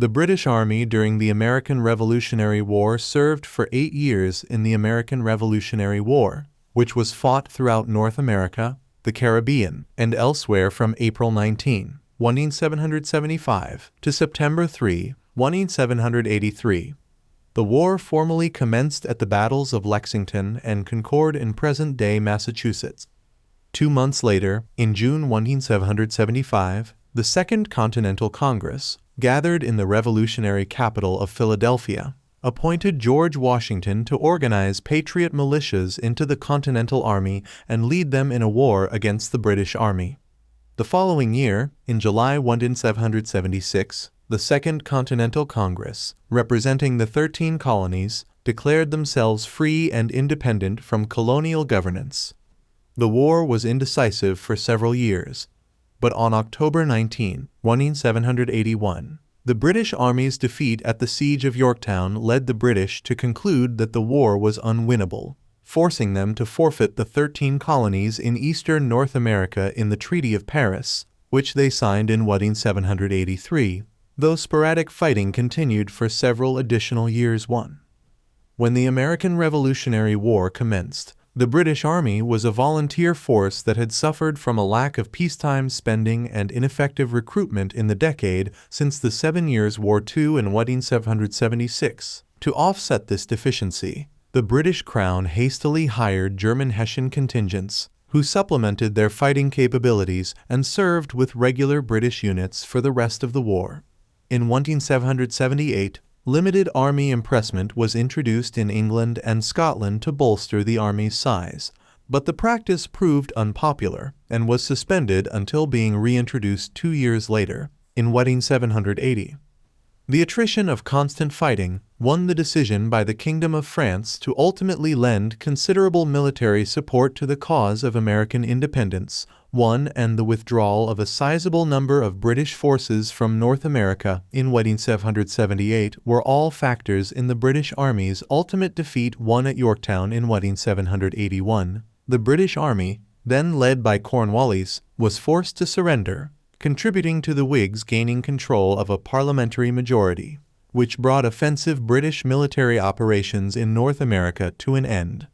The British Army during the American Revolutionary War served for 8 years in the American Revolutionary War, which was fought throughout North America, the Caribbean, and elsewhere from April 19, 1775 to September 3, 1783. The war formally commenced at the battles of Lexington and Concord in present-day Massachusetts. 2 months later, in June 1775, the Second Continental Congress, gathered in the revolutionary capital of Philadelphia, appointed George Washington to organize patriot militias into the Continental Army and lead them in a war against the British Army. The following year, in July 1776, the Second Continental Congress, representing the 13 colonies, declared themselves free and independent from colonial governance. The war was indecisive for several years, but on October 19, 1781, the British Army's defeat at the Siege of Yorktown led the British to conclude that the war was unwinnable, forcing them to forfeit the 13 colonies in eastern North America in the Treaty of Paris, which they signed in 1783, though sporadic fighting continued for several additional years. When the American Revolutionary War commenced, the British Army was a volunteer force that had suffered from a lack of peacetime spending and ineffective recruitment in the decade since the 7 Years' War II in 1776. To offset this deficiency, the British Crown hastily hired German Hessian contingents, who supplemented their fighting capabilities and served with regular British units for the rest of the war. In 1778, limited army impressment was introduced in England and Scotland to bolster the army's size, but the practice proved unpopular and was suspended until being reintroduced 2 years later, in 1780. The attrition of constant fighting won the decision by the Kingdom of France to ultimately lend considerable military support to the cause of American independence, and the withdrawal of a sizable number of British forces from North America in 1778 were all factors in the British Army's ultimate defeat at Yorktown in 1781. The British Army, then led by Cornwallis, was forced to surrender, contributing to the Whigs gaining control of a parliamentary majority, which brought offensive British military operations in North America to an end.